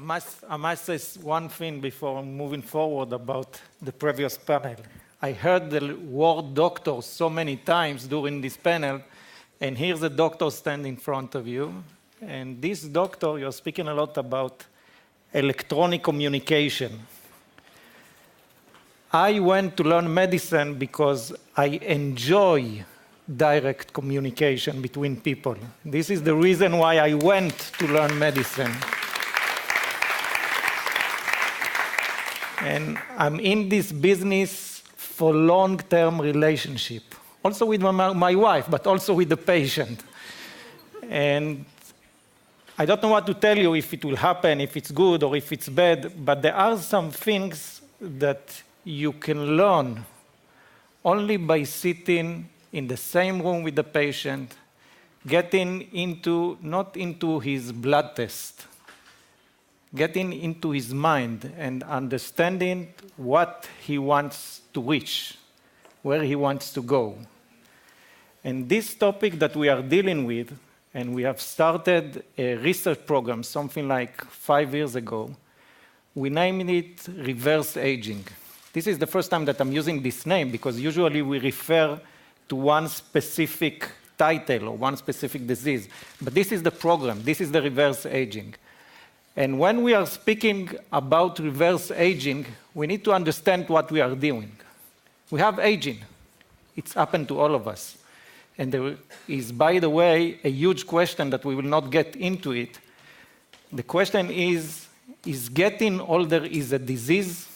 must say one thing before moving forward about the previous panel. I heard the word doctor so many times during this panel, and here's a doctor standing in front of you. And this doctor, you're speaking a lot about electronic communication. I went to learn medicine because I enjoy direct communication between people. This is the reason why I went to learn medicine. And I'm in this business for long-term relationship, also with my wife, but also with the patient. And I don't know what to tell you, if it will happen, if it's good or if it's bad, but there are some things that you can learn only by sitting in the same room with the patient, getting into, not into his blood test, getting into his mind and understanding what he wants to reach, where he wants to go. And this topic that we are dealing with, and we have started a research program something like 5 years ago, we named it reverse aging. This is the first time that I'm using this name because usually we refer to one specific title or one specific disease. But this is the program, this is the reverse aging. And when we are speaking about reverse aging, we need to understand what we are doing. We have aging. It's happened to all of us. And there is, by the way, a huge question that we will not get into it. The question is getting older is a disease?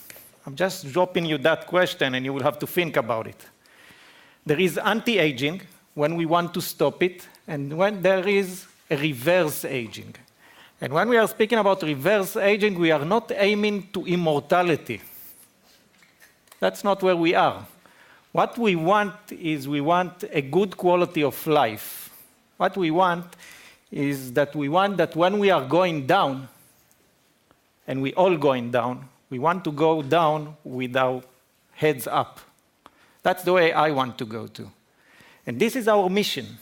I'm just dropping you that question and you will have to think about it. There is anti-aging when we want to stop it, and when there is a reverse aging. And when we are speaking about reverse aging, we are not aiming to immortality. That's not where we are. What we want is we want a good quality of life. What we want is that we want that when we are going down, and we all going down, we want to go down with our heads up. That's the way I want to go to. And this is our mission.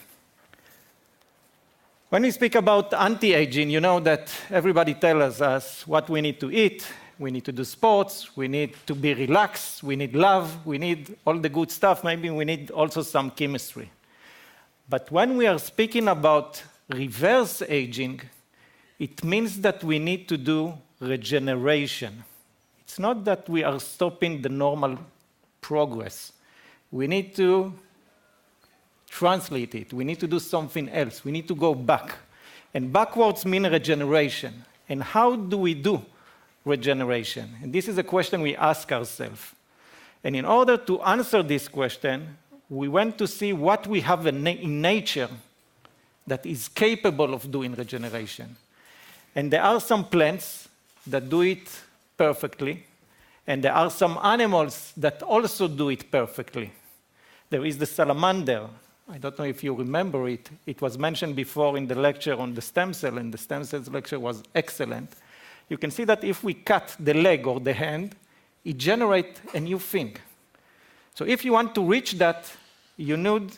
When we speak about anti-aging, you know that everybody tells us what we need to eat, we need to do sports, we need to be relaxed, we need love, we need all the good stuff, maybe we need also some chemistry. But when we are speaking about reverse aging, it means that we need to do regeneration. It's not that we are stopping the normal progress. We need to translate it. We need to do something else. We need to go back. And backwards means regeneration. And how do we do regeneration? And this is a question we ask ourselves. And in order to answer this question, we went to see what we have in nature that is capable of doing regeneration. And there are some plants that do it perfectly, and there are some animals that also do it perfectly. There is the salamander. I don't know if you remember it. It was mentioned before in the lecture on the stem cell, and the stem cells lecture was excellent. You can see that if we cut the leg or the hand, it generates a new thing. So if you want to reach that, you need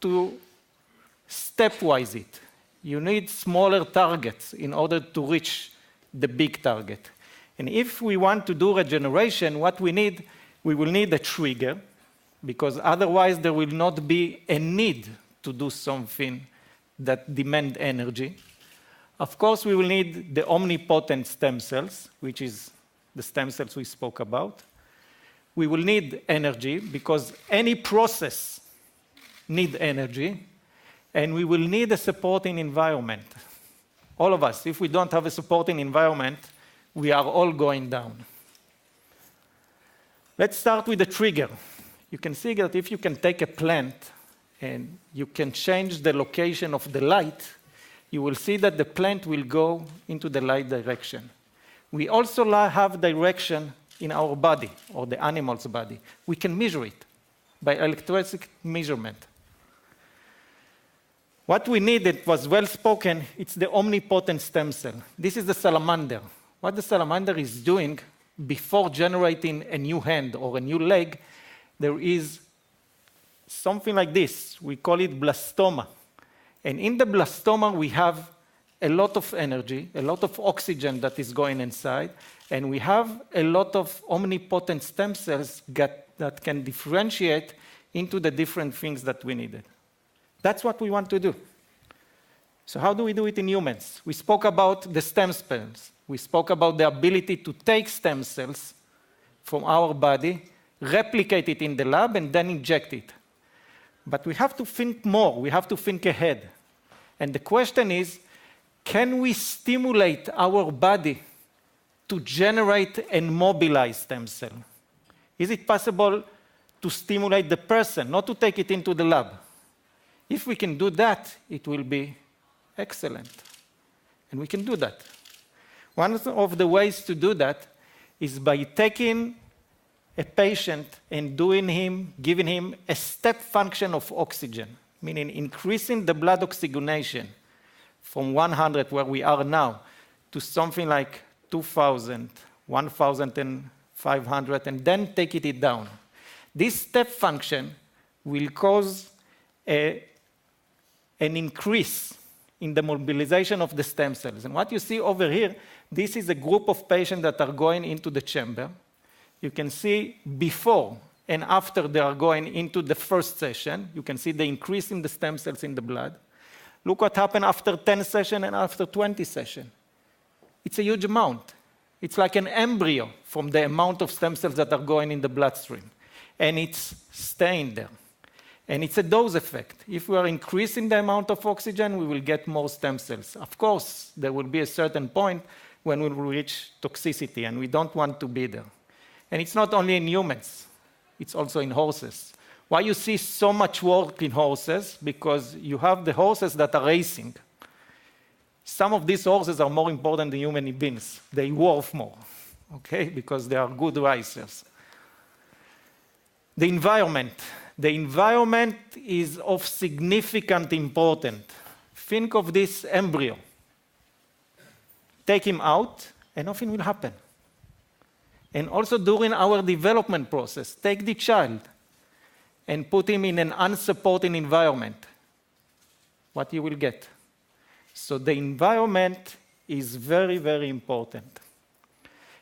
to stepwise it. You need smaller targets in order to reach the big target. And if we want to do regeneration, what we will need a trigger, because otherwise there will not be a need to do something that demand energy. Of course, we will need the omnipotent stem cells, which is the stem cells we spoke about. We will need energy, because any process needs energy, and we will need a supporting environment. All of us, if we don't have a supporting environment, we are all going down. Let's start with the trigger. You can see that if you can take a plant and you can change the location of the light, you will see that the plant will go into the light direction. We also have direction in our body, or the animal's body. We can measure it by electric measurement. What we need, it was well spoken, it's the omnipotent stem cell. This is the salamander. What the salamander is doing before generating a new hand or a new leg, there is something like this. We call it blastoma. And in the blastoma, we have a lot of energy, a lot of oxygen that is going inside, and we have a lot of omnipotent stem cells that can differentiate into the different things that we needed. That's what we want to do. So how do we do it in humans? We spoke about the stem cells. We spoke about the ability to take stem cells from our body, replicate it in the lab, and then inject it. But we have to think more. We have to think ahead. And the question is, can we stimulate our body to generate and mobilize stem cell? Is it possible to stimulate the person, not to take it into the lab? If we can do that, it will be excellent. And we can do that. One of the ways to do that is by taking a patient and giving him a step function of oxygen, meaning increasing the blood oxygenation from 100, where we are now, to something like 2,000, 1,500, and then taking it down. This step function will cause an increase in the mobilization of the stem cells. And what you see over here, this is a group of patients that are going into the chamber. You can see before and after they are going into the first session. You can see the increase in the stem cells in the blood. Look what happened after 10 sessions and after 20 sessions. It's a huge amount. It's like an embryo from the amount of stem cells that are going in the bloodstream. And it's staying there. And it's a dose effect. If we are increasing the amount of oxygen, we will get more stem cells. Of course, there will be a certain point when we will reach toxicity, and we don't want to be there. And it's not only in humans, it's also in horses. Why you see so much work in horses? Because you have the horses that are racing. Some of these horses are more important than human beings. They worth more, okay? Because they are good racers. The environment. The environment is of significant importance. Think of this embryo. Take him out, and nothing will happen. And also during our development process, take the child and put him in an unsupported environment. What you will get? So the environment is very, very important.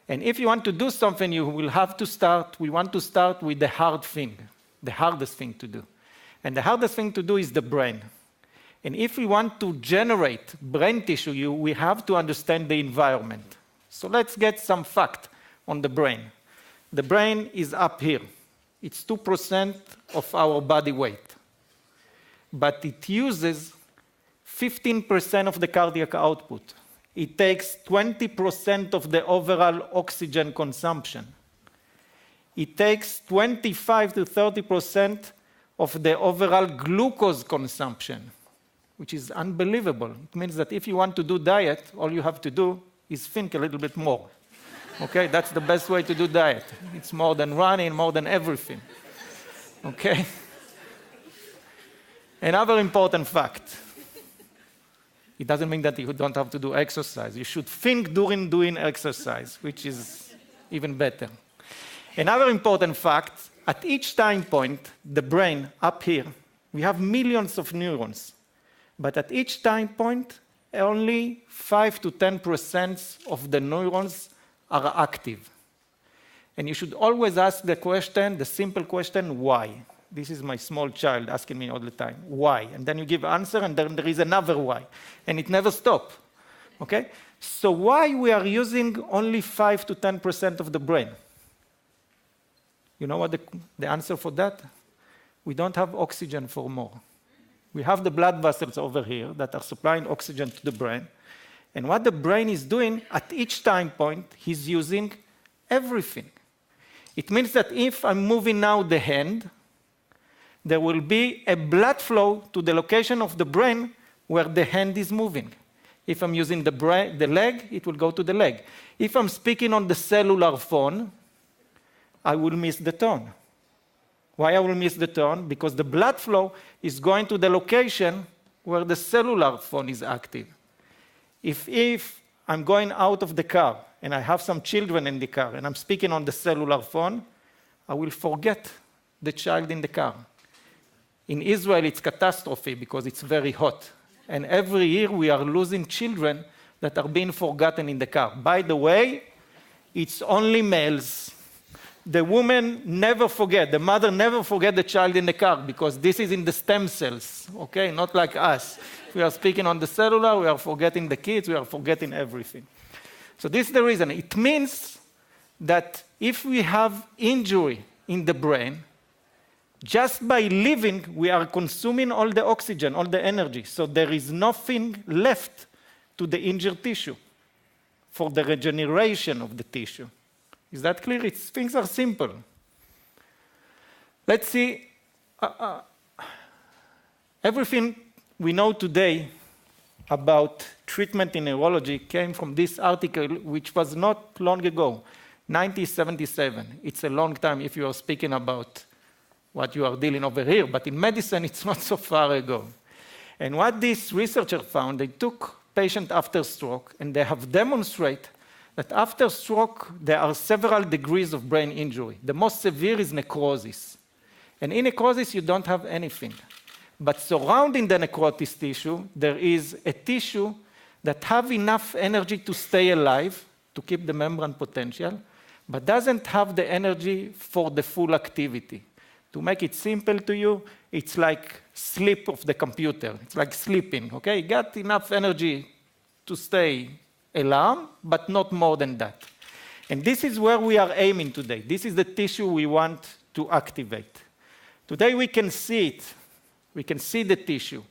And if you want to do something, we want to start with the hard thing, the hardest thing to do. And the hardest thing to do is the brain. And if we want to generate brain tissue, we have to understand the environment. So let's get some fact on the brain. The brain is up here. It's 2% of our body weight. But it uses 15% of the cardiac output. It takes 20% of the overall oxygen consumption. It takes 25 to 30% of the overall glucose consumption, which is unbelievable. It means that if you want to do diet, all you have to do is think a little bit more. Okay, that's the best way to do diet. It's more than running, more than everything. Okay? Another important fact. It doesn't mean that you don't have to do exercise. You should think during doing exercise, which is even better. Another important fact, at each time point, the brain up here, we have millions of neurons. But at each time point, only 5 to 10% of the neurons are active. And you should always ask the question, the simple question, why? This is my small child asking me all the time, why? And then you give answer, and then there is another why. And it never stops. Okay? So why we are using only 5 to 10% of the brain? You know what the answer for that? We don't have oxygen for more. We have the blood vessels over here that are supplying oxygen to the brain. And what the brain is doing, at each time point, he's using everything. It means that if I'm moving now the hand, there will be a blood flow to the location of the brain where the hand is moving. If I'm using the leg, it will go to the leg. If I'm speaking on the cellular phone, I will miss the tone. Why I will miss the tone? Because the blood flow is going to the location where the cellular phone is active. If I'm going out of the car and I have some children in the car and I'm speaking on the cellular phone, I will forget the child in the car. In Israel, it's catastrophe because it's very hot. And every year we are losing children that are being forgotten in the car. By the way, it's only males. The woman never forget, the mother never forget the child in the car because this is in the stem cells, okay? Not like us. If we are speaking on the cellular, we are forgetting the kids, we are forgetting everything. So this is the reason. It means that if we have injury in the brain, just by living, we are consuming all the oxygen, all the energy. So there is nothing left to the injured tissue for the regeneration of the tissue. Is that clear? Things are simple. Let's see. Everything we know today about treatment in neurology came from this article, which was not long ago, 1977. It's a long time if you are speaking about what you are dealing over here, but in medicine, it's not so far ago. And what this researcher found, they took patients after stroke, and they have demonstrated that after stroke, there are several degrees of brain injury. The most severe is necrosis. And in necrosis, you don't have anything. But surrounding the necrotic tissue, there is a tissue that have enough energy to stay alive, to keep the membrane potential, but doesn't have the energy for the full activity. To make it simple to you, it's like sleep of the computer. It's like sleeping, okay? Got enough energy to stay alarm, but not more than that. And this is where we are aiming today. This is the tissue we want to activate. Today we can see it. We can see the tissue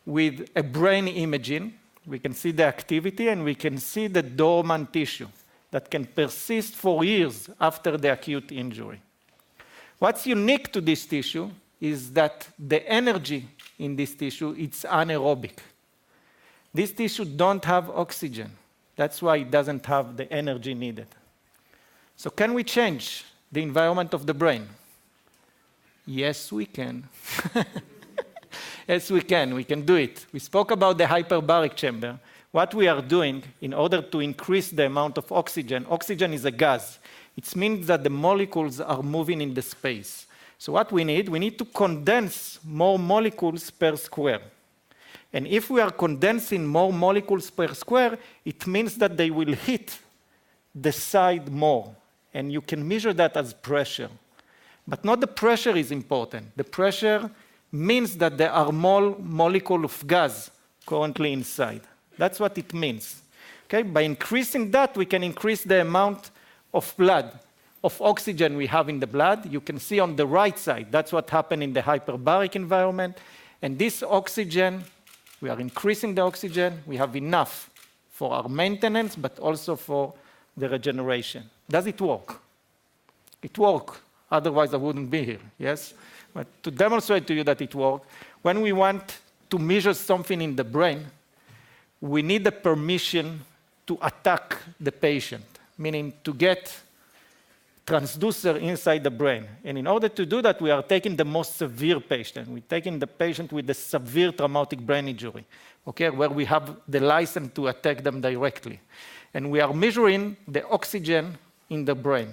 with a brain imaging. We can see the activity, and we can see the dormant tissue that can persist for years after the acute injury. What's unique to this tissue is that the energy in this tissue, it's anaerobic. This tissue don't have oxygen. That's why it doesn't have the energy needed. So can we change the environment of the brain? Yes, we can. Yes, we can. We can do it. We spoke about the hyperbaric chamber. What we are doing in order to increase the amount of oxygen, oxygen is a gas. It means that the molecules are moving in the space. So what we need to condense more molecules per square. And if we are condensing more molecules per square, it means that they will hit the side more. And you can measure that as pressure. But not the pressure is important. The pressure means that there are more molecules of gas currently inside. That's what it means. Okay? By increasing that, we can increase the amount of blood, of oxygen we have in the blood. You can see on the right side, that's what happened in the hyperbaric environment. And this oxygen, we are increasing the oxygen. We have enough for our maintenance, but also for the regeneration. Does it work? It works. Otherwise, I wouldn't be here, yes? But to demonstrate to you that it works, when we want to measure something in the brain, we need the permission to attack the patient, meaning to get transducer inside the brain. And in order to do that, we are taking the most severe patient. We're taking the patient with the severe traumatic brain injury, okay, where we have the license to attack them directly. And we are measuring the oxygen in the brain.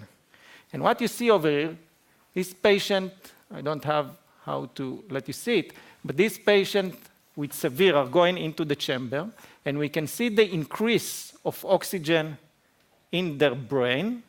And what you see over here, this patient, I don't have how to let you see it, but this patient with severe are going into the chamber, and we can see the increase of oxygen in their brain,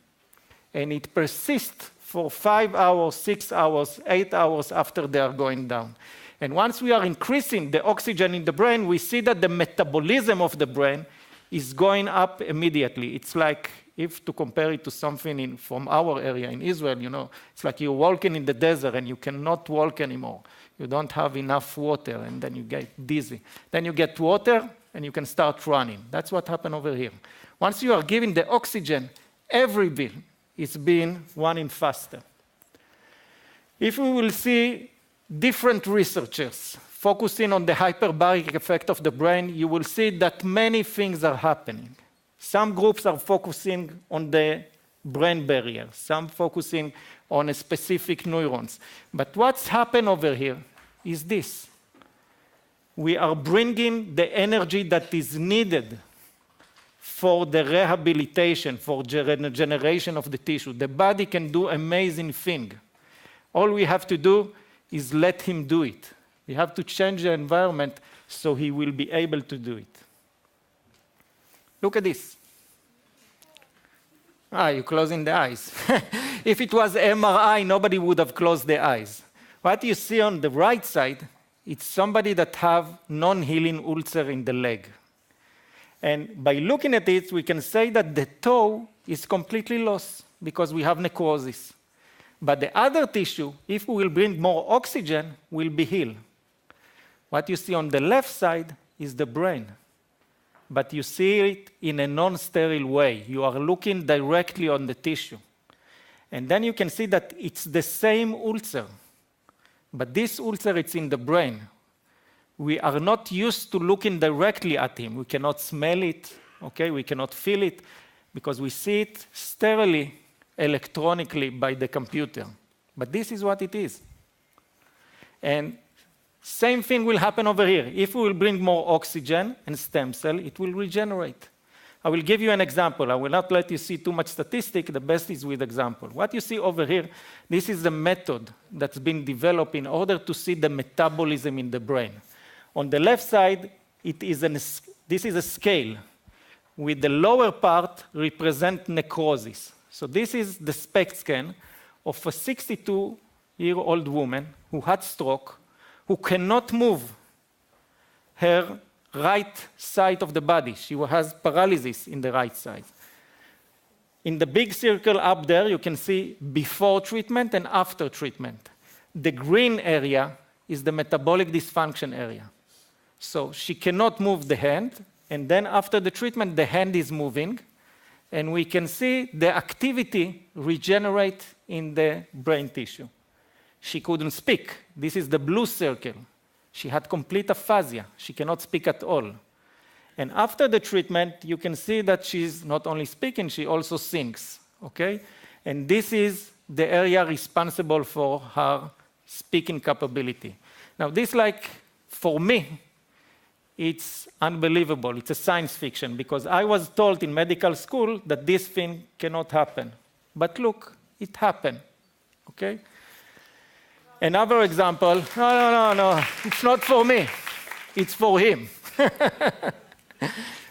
and it persists for 5 hours, 6 hours, 8 hours after they are going down. And once we are increasing the oxygen in the brain, we see that the metabolism of the brain is going up immediately. It's like, if to compare it to something from our area in Israel, you know, it's like you're walking in the desert and you cannot walk anymore. You don't have enough water, and then you get dizzy. Then you get water, and you can start running. That's what happened over here. Once you are giving the oxygen, every bit is being running faster. If we will see different researchers focusing on the hyperbaric effect of the brain, you will see that many things are happening. Some groups are focusing on the brain barrier, some focusing on a specific neurons. But what's happened over here is this. We are bringing the energy that is needed for the rehabilitation, for regeneration of the tissue. The body can do amazing things. All we have to do is let him do it. We have to change the environment so he will be able to do it. Look at this. You're closing the eyes. If it was MRI, nobody would have closed their eyes. What you see on the right side, it's somebody that have non-healing ulcer in the leg. And by looking at it, we can say that the toe is completely lost because we have necrosis. But the other tissue, if we will bring more oxygen, will be healed. What you see on the left side is the brain. But you see it in a non-sterile way. You are looking directly on the tissue. And then you can see that it's the same ulcer. But this ulcer, it's in the brain. We are not used to looking directly at him. We cannot smell it, okay? We cannot feel it, because we see it sterilely, electronically by the computer. But this is what it is. And same thing will happen over here. If we will bring more oxygen and stem cell, it will regenerate. I will give you an example. I will not let you see too much statistic. The best is with example. What you see over here, this is the method that's been developed in order to see the metabolism in the brain. On the left side, this is a scale with the lower part represent necrosis. So this is the SPECT scan of a 62-year-old woman who had stroke, who cannot move her right side of the body. She has paralysis in the right side. In the big circle up there, you can see before treatment and after treatment. The green area is the metabolic dysfunction area. So she cannot move the hand, and then after the treatment, the hand is moving, and we can see the activity regenerate in the brain tissue. She couldn't speak. This is the blue circle. She had complete aphasia. She cannot speak at all. And after the treatment, you can see that she's not only speaking, she also sings, okay? And this is the area responsible for her speaking capability. Now, this, like, for me, it's unbelievable. It's a science fiction, because I was told in medical school that this thing cannot happen. But look, it happened, okay? Another example, no, it's not for me, it's for him.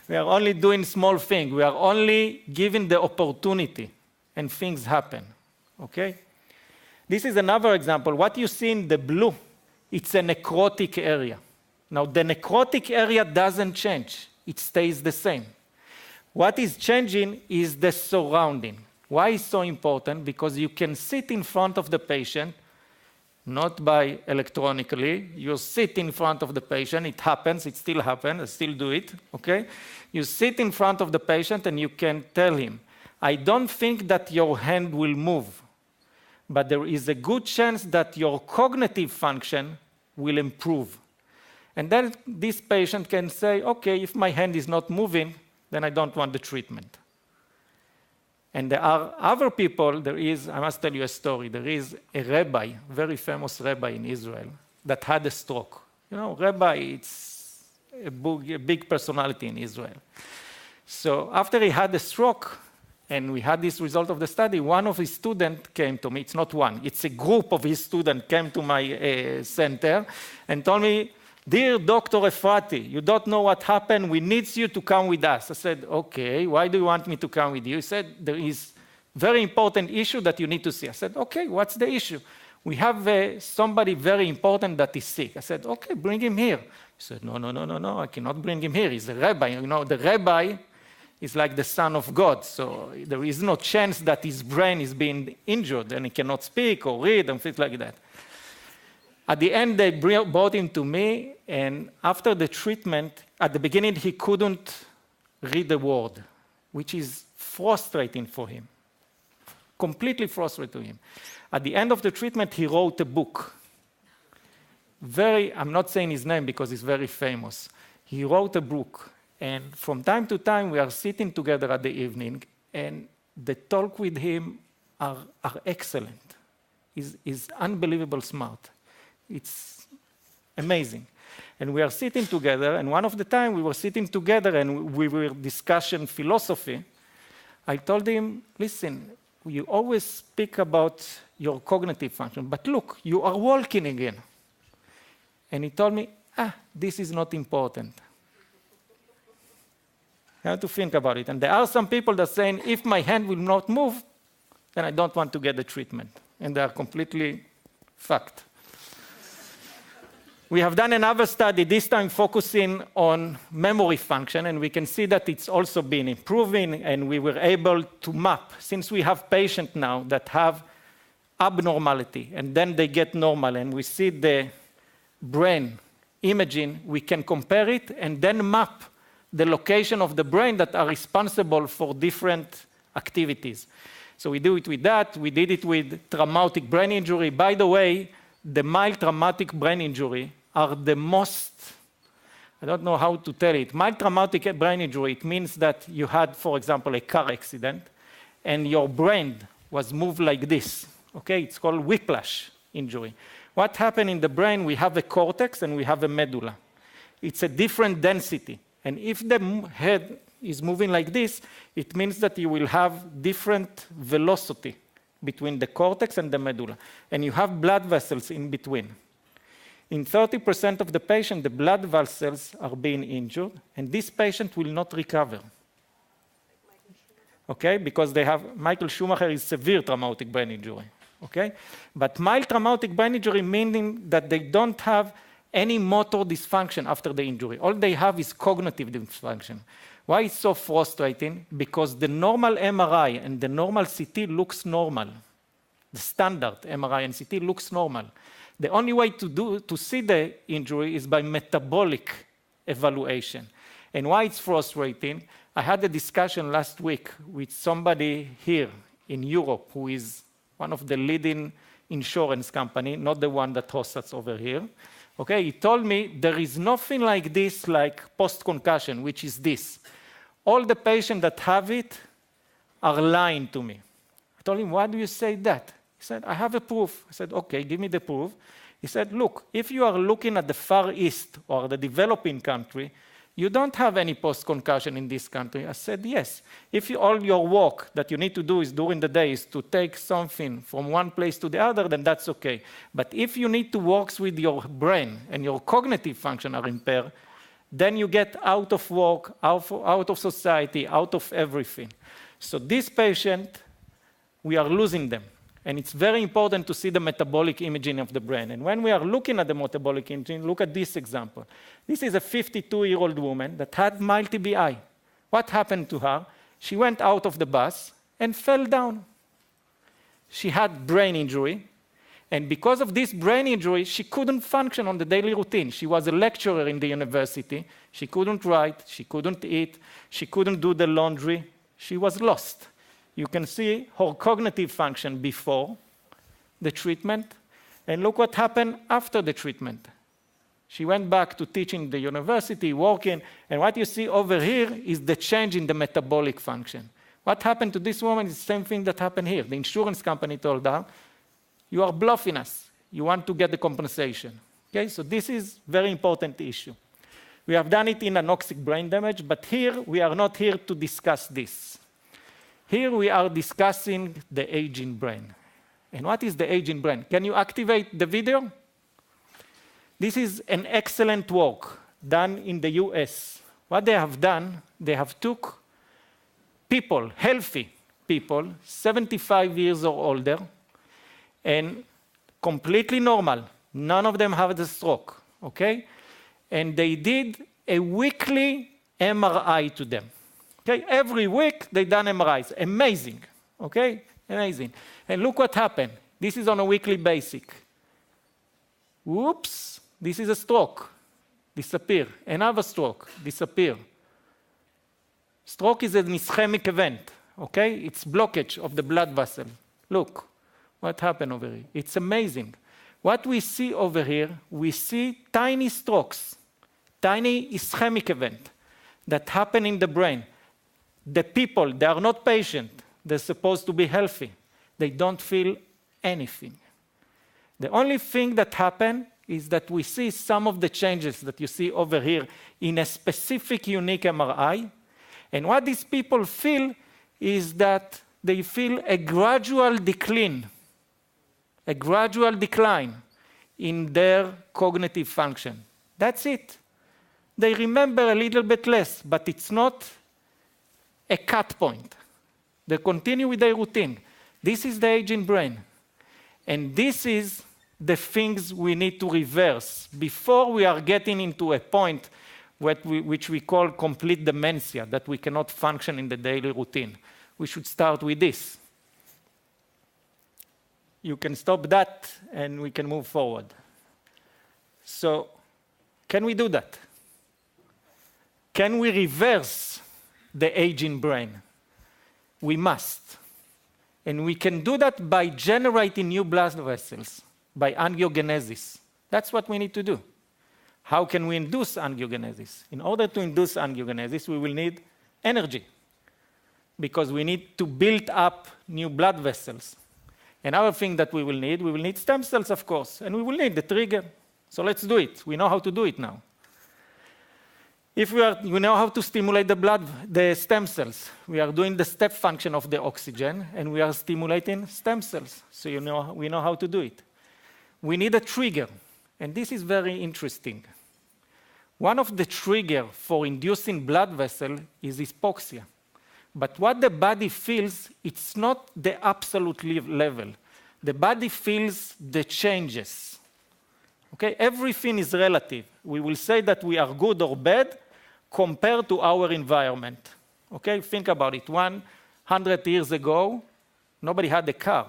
We are only doing small things. We are only giving the opportunity, and things happen, okay? This is another example. What you see in the blue, it's a necrotic area. Now, the necrotic area doesn't change. It stays the same. What is changing is the surrounding. Why is so important? Because you can sit in front of the patient, not by electronically. You sit in front of the patient. It happens. It still happens. I still do it, okay? You sit in front of the patient, and you can tell him, I don't think that your hand will move, but there is a good chance that your cognitive function will improve. And then this patient can say, okay, if my hand is not moving, then I don't want the treatment. And there are other people. I must tell you a story. There is a rabbi, very famous rabbi in Israel, that had a stroke. You know, rabbi, it's a big personality in Israel. So after he had a stroke, and we had this result of the study, one of his students came to me. It's not one. It's a group of his students came to my center and told me, dear Dr. Efrati, you don't know what happened. We need you to come with us. I said, okay, why do you want me to come with you? He said, there is a very important issue that you need to see. I said, okay, what's the issue? We have somebody very important that is sick. I said, okay, bring him here. He said, no, I cannot bring him here. He's a rabbi. You know, the rabbi is like the son of God. So there is no chance that his brain is being injured and he cannot speak or read and things like that. At the end, they brought him to me, and after the treatment, at the beginning, he couldn't read a word, which is frustrating for him, completely frustrating to him. At the end of the treatment, he wrote a book. I'm not saying his name because he's very famous. He wrote a book, and from time to time, we are sitting together at the evening, and the talk with him are excellent. He's unbelievable smart. It's amazing. And we are sitting together, and one of the time we were sitting together and we were discussing philosophy. I told him, listen, you always speak about your cognitive function, but look, you are walking again. And he told me, this is not important. You have to think about it. And there are some people that are saying, if my hand will not move, then I don't want to get the treatment. And they are completely fucked. We have done another study, this time focusing on memory function, and we can see that it's also been improving, and we were able to map, since we have patients now that have abnormality, and then they get normal, and we see the brain imaging, we can compare it and then map the location of the brain that are responsible for different activities. So we do it with that. We did it with traumatic brain injury. By the way, the mild traumatic brain injury are the most, I don't know how to tell it. Mild traumatic brain injury, it means that you had, for example, a car accident, and your brain was moved like this. Okay, it's called whiplash injury. What happened in the brain? We have a cortex and we have a medulla. It's a different density. And if the head is moving like this, it means that you will have different velocity between the cortex and the medulla. And you have blood vessels in between. In 30% of the patient, the blood vessels are being injured, and this patient will not recover. Okay, because they have, Michael Schumacher is severe traumatic brain injury. Okay, but mild traumatic brain injury meaning that they don't have any motor dysfunction after the injury. All they have is cognitive dysfunction. Why it's so frustrating? Because the normal MRI and the normal CT looks normal. The standard MRI and CT looks normal. The only way to see the injury is by metabolic evaluation. And why it's frustrating? I had a discussion last week with somebody here in Europe who is one of the leading insurance company, not the one that hosts us over here. Okay, he told me there is nothing like this, like post-concussion, which is this. All the patients that have it are lying to me. I told him, why do you say that? He said, I have a proof. I said, okay, give me the proof. He said, look, if you are looking at the Far East or the developing country, you don't have any post-concussion in this country. I said, yes. If all your work that you need to do is during the day is to take something from one place to the other, then that's okay. But if you need to work with your brain and your cognitive function are impaired, then you get out of work, out of society, out of everything. So this patient, we are losing them. And it's very important to see the metabolic imaging of the brain. And when we are looking at the metabolic imaging, look at this example. This is a 52-year-old woman that had mild TBI. What happened to her? She went out of the bus and fell down. She had brain injury. And because of this brain injury, she couldn't function on the daily routine. She was a lecturer in the university. She couldn't write. She couldn't eat. She couldn't do the laundry. She was lost. You can see her cognitive function before the treatment, and look what happened after the treatment. She went back to teaching in the university, working, and what you see over here is the change in the metabolic function. What happened to this woman is the same thing that happened here. The insurance company told her, you are bluffing us. You want to get the compensation. Okay, so this is a very important issue. We have done it in anoxic brain damage, but here we are not here to discuss this. Here we are discussing the aging brain. And what is the aging brain? Can you activate the video? This is an excellent work done in the US. What they have done, they have took people, healthy people, 75 years or older, and completely normal. None of them have the stroke, okay? And they did a weekly MRI to them. Okay, every week they done MRIs. Amazing, okay? Amazing. And look what happened. This is on a weekly basis. Whoops, this is a stroke. Disappear. Another stroke. Disappear. Stroke is an ischemic event, okay? It's blockage of the blood vessel. Look what happened over here. It's amazing. What we see over here, we see tiny strokes, tiny ischemic event that happen in the brain. The people, they are not patient. They're supposed to be healthy. They don't feel anything. The only thing that happened is that we see some of the changes that you see over here in a specific unique MRI. And what these people feel is that they feel a gradual decline in their cognitive function. That's it. They remember a little bit less, but it's not a cut point. They continue with their routine. This is the aging brain. And this is the things we need to reverse before we are getting into a point which we call complete dementia, that we cannot function in the daily routine. We should start with this. You can stop that, and we can move forward. So, can we do that? Can we reverse the aging brain? We must. And we can do that by generating new blood vessels, by angiogenesis. That's what we need to do. How can we induce angiogenesis? In order to induce angiogenesis, we will need energy, because we need to build up new blood vessels. Another thing that we will need stem cells, of course, and we will need the trigger. So let's do it. We know how to do it now. If we know how to stimulate the stem cells. We are doing the step function of the oxygen, and we are stimulating stem cells. So we know how to do it. We need a trigger, and this is very interesting. One of the triggers for inducing blood vessel is hypoxia. But what the body feels, it's not the absolute level. The body feels the changes. Okay? Everything is relative. We will say that we are good or bad compared to our environment. Okay? Think about it. 100 years ago, nobody had a car.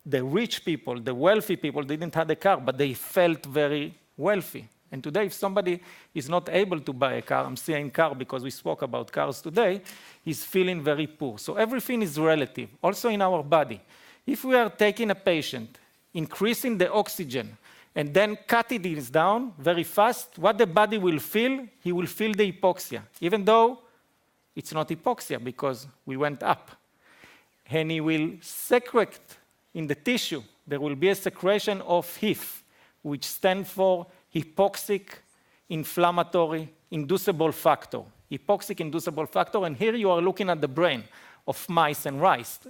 The rich people, the wealthy people didn't have a car, but they felt very wealthy. And today, if somebody is not able to buy a car, I'm saying car because we spoke about cars today, he's feeling very poor. So everything is relative, also in our body. If we are taking a patient, increasing the oxygen, and then cutting it down very fast, what the body will feel, he will feel the hypoxia, even though it's not hypoxia because we went up. And he will secrete in the tissue. There will be a secretion of HIF, which stands for hypoxic inflammatory inducible factor. Hypoxic inducible factor, and here you are looking at the brain of mice and rats,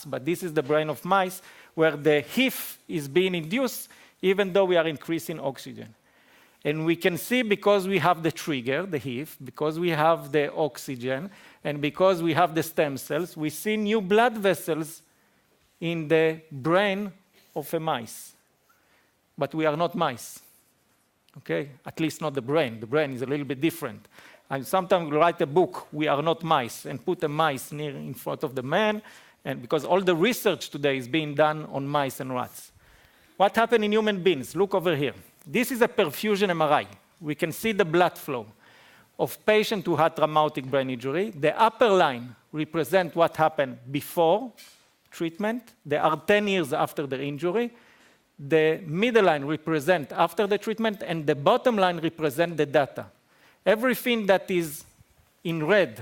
but this is the brain of mice where the HIF is being induced even though we are increasing oxygen. And we can see, because we have the trigger, the HIF, because we have the oxygen, and because we have the stem cells, we see new blood vessels in the brain of a mice. But we are not mice. Okay? At least not the brain. The brain is a little bit different. I sometimes write a book, We Are Not Mice, and put a mice near in front of the man, and because all the research today is being done on mice and rats. What happened in human beings? Look over here. This is a perfusion MRI. We can see the blood flow of patients who had traumatic brain injury. The upper line represents what happened before treatment. They are 10 years after the injury. The middle line represents after the treatment, and the bottom line represents the data. Everything that is in red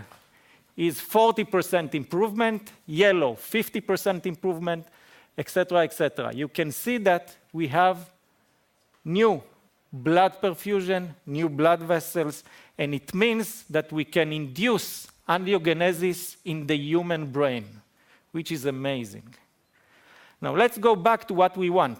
is 40% improvement, yellow 50% improvement, etc., etc. You can see that we have new blood perfusion, new blood vessels, and it means that we can induce angiogenesis in the human brain, which is amazing. Now let's go back to what we want.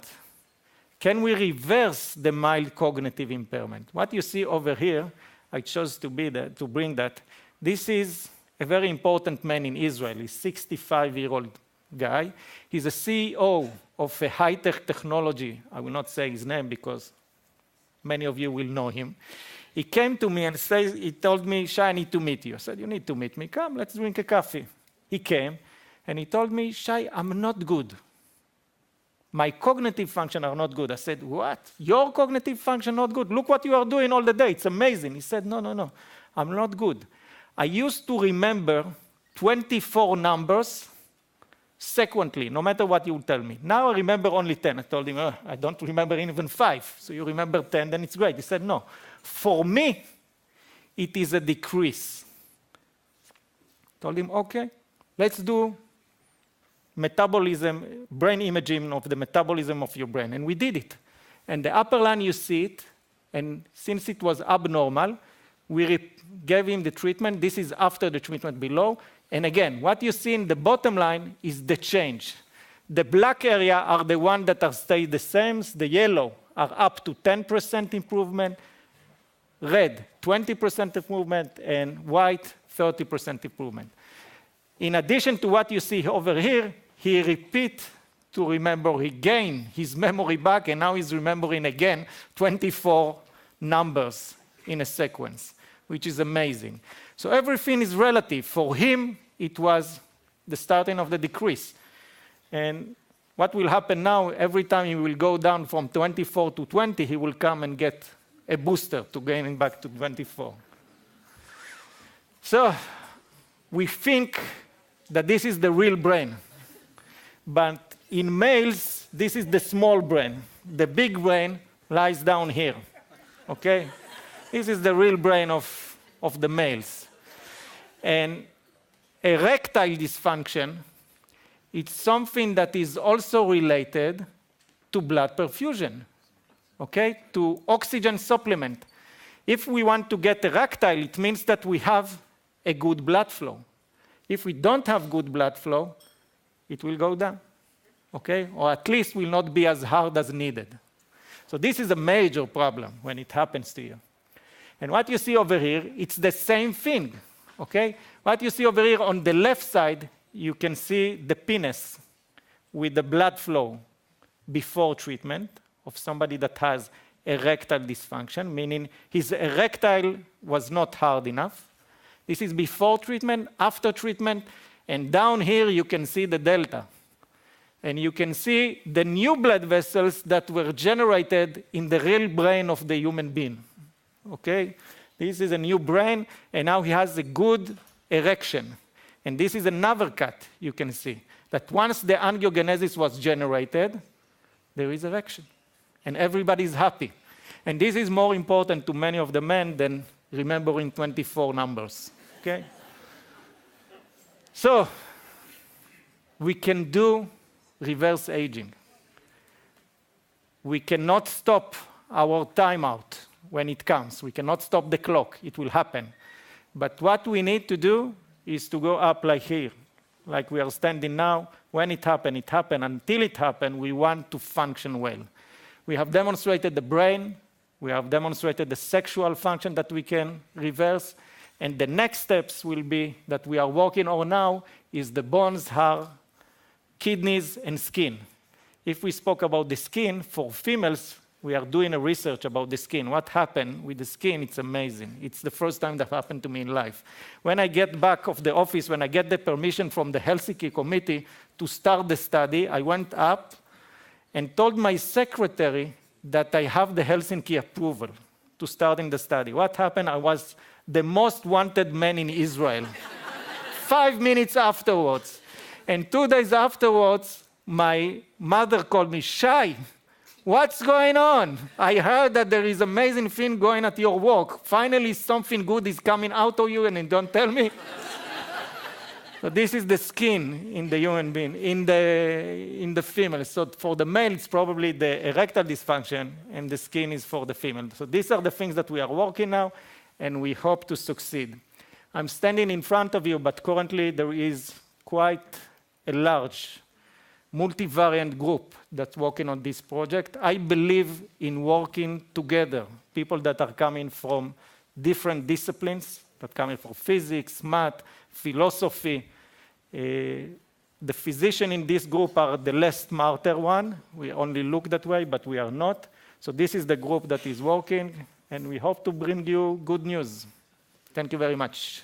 Can we reverse the mild cognitive impairment? What you see over here, I chose to bring that. This is a very important man in Israel. He's a 65-year-old guy. He's a CEO of a high-tech technology. I will not say his name because many of you will know him. He came to me and he told me, Shai, I need to meet you. I said, you need to meet me. Come, let's drink a coffee. He came and he told me, Shai, I'm not good. My cognitive function are not good. I said, what? Your cognitive function not good? Look what you are doing all the day. It's amazing. He said, no. I'm not good. I used to remember 24 numbers sequentially, no matter what you tell me. Now I remember only 10. I told him, I don't remember even 5. So you remember 10, then it's great. He said, no. For me, it is a decrease. Told him, okay, let's do metabolism, brain imaging of the metabolism of your brain. And we did it. And the upper line, you see it. And since it was abnormal, we gave him the treatment. This is after the treatment below. And again, what you see in the bottom line is the change. The black area are the ones that are stay the same. The yellow are up to 10% improvement. red, 20% improvement, and white, 30% improvement. In addition to what you see over here, he repeats to remember, he gained his memory back, and now he's remembering again 24 numbers in a sequence, which is amazing. So everything is relative. For him, it was the starting of the decrease. And what will happen now, every time he will go down from 24 to 20, he will come and get a booster to gain back to 24. So we think that this is the real brain. But in males, this is the small brain. The big brain lies down here. Okay? This is the real brain of the males. And erectile dysfunction, it's something that is also related to blood perfusion, okay? To oxygen supplement. If we want to get erectile, it means that we have a good blood flow. If we don't have good blood flow, it will go down, okay? Or at least will not be as hard as needed. So this is a major problem when it happens to you. And what you see over here, it's the same thing, okay? What you see over here on the left side, you can see the penis with the blood flow before treatment of somebody that has erectile dysfunction, meaning his erectile was not hard enough. This is before treatment, after treatment, and down here you can see the delta. And you can see the new blood vessels that were generated in the real brain of the human being. Okay? This is a new brain, and now he has a good erection. And this is another cut you can see, that once the angiogenesis was generated, there is erection. And everybody is happy. And this is more important to many of the men than remembering 24 numbers. Okay? So, we can do reverse aging. We cannot stop our timeout when it comes. We cannot stop the clock. It will happen. But what we need to do is to go up like here, like we are standing now. When it happened, it happened. Until it happened, we want to function well. We have demonstrated the brain. We have demonstrated the sexual function that we can reverse. And the next steps will be that we are working on now is the bones, heart, kidneys, and skin. If we spoke about the skin, for females, we are doing a research about the skin. What happened with the skin, it's amazing. It's the first time that happened to me in life. When I get back of the office, when I get the permission from the Helsinki committee to start the study, I went up and told my secretary that I have the Helsinki approval to starting the study. What happened? I was the most wanted man in Israel. 5 minutes afterwards. And 2 days afterwards, my mother called me, Shai, what's going on? I heard that there is amazing thing going at your work. Finally, something good is coming out of you and you don't tell me. So this is the skin in the human being, in the female. So for the male, it's probably the erectile dysfunction, and the skin is for the female. So these are the things that we are working now, and we hope to succeed. I'm standing in front of you, but currently there is quite a large multivariant group that's working on this project. I believe in working together, people that are coming from different disciplines, that coming from physics, math, philosophy. The physicians in this group are the less smarter one. We only look that way, but we are not. So this is the group that is working, and we hope to bring you good news. Thank you very much.